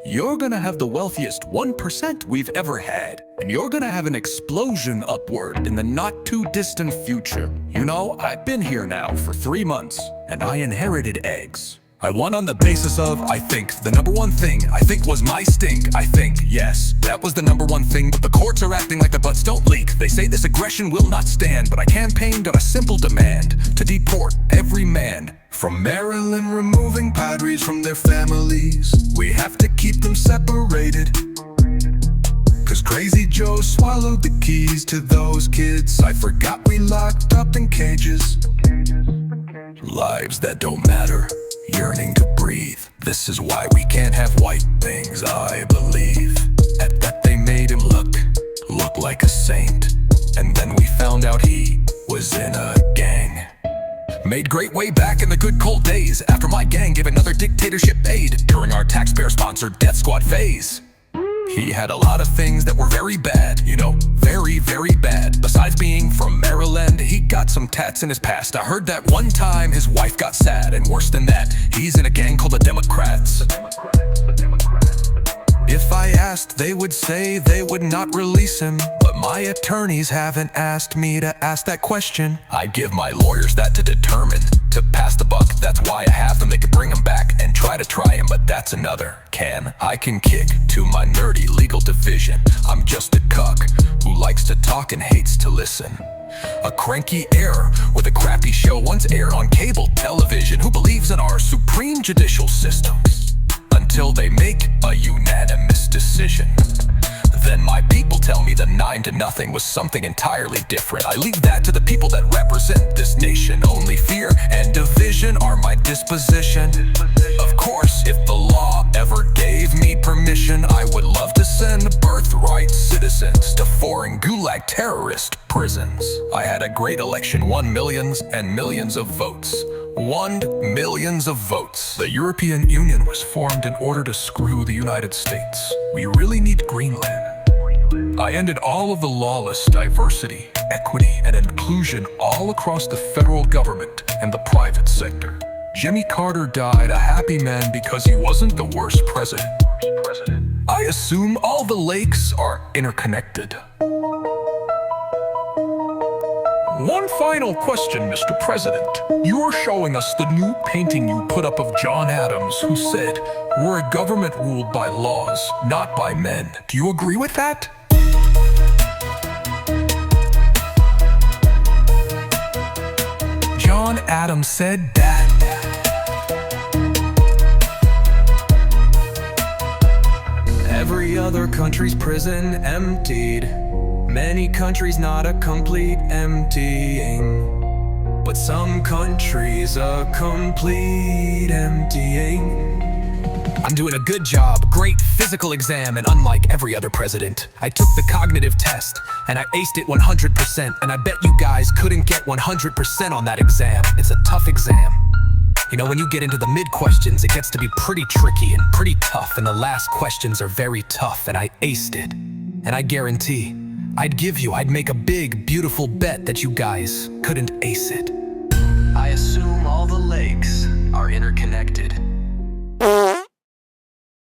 You're gonna have the wealthiest 1% we've ever had, and you're gonna have an explosion upward in the not-too-distant future. You know, I've been here now for 3 months, and I inherited eggs. I won on the basis of, I think, the number one thing, I think was my stink, I think, yes, that was the number one thing, but the courts are acting like the butts don't leak. They say this aggression will not stand, but I campaigned on a simple demand, to deport every man. From Maryland, removing padres from their families. We have to keep them separated, 'cause Crazy Joe swallowed the keys to those kids I forgot we locked up in cages. Lives that don't matter, yearning to breathe. This is why we can't have white things, I believe. At that they made him look like a saint. And then we found out he was in a gang. Made great way back in the good cold days, after my gang gave another dictatorship aid during our taxpayer-sponsored death squad phase. He had a lot of things that were very bad, you know, very, very bad. Besides being from Maryland, he got some tats in his past. I heard that one time his wife got sad, and worse than that, he's in a gang called the Democrats. If I asked, they would say they would not release him, but my attorneys haven't asked me to ask that question. I give my lawyers that to determine, to pass the buck. That's why I have them. They could bring him back and try to try him, but that's another can. I can kick to my nerdy legal division. I'm just a cuck who likes to talk and hates to listen. A cranky heir with a crappy show once aired on cable television, who believes in our supreme judicial systems until they make a unanimous decision. Then my people tell me the 9-0 was something entirely different. I leave that to the people that represent this nation. Only fear and division are my disposition. Of course, if the law ever gave me permission, I would love to send birthright citizens to foreign gulag terrorist prisons. I had a great election, won millions and millions of votes. Won millions of votes. The European Union was formed in order to screw the United States. We really need Greenland. I ended all of the lawless diversity, equity, and inclusion all across the federal government and the private sector. Jimmy Carter died a happy man because he wasn't the worst president. I assume all the lakes are interconnected. One final question, Mr. President. You're showing us the new painting you put up of John Adams, who said, "We're a government ruled by laws, not by men." Do you agree with that? John Adams said that. Every other country's prison emptied. Many countries not a complete emptying, but some countries a complete emptying. I'm doing a good job, great physical exam, and unlike every other president, I took the cognitive test, and I aced it 100%, and I bet you guys couldn't get 100% on that exam. It's a tough exam. You know, when you get into the mid-questions, it gets to be pretty tricky and pretty tough, and the last questions are very tough, and I aced it. And I guarantee, I'd make a big, beautiful bet that you guys couldn't ace it. I assume all the lakes are interconnected.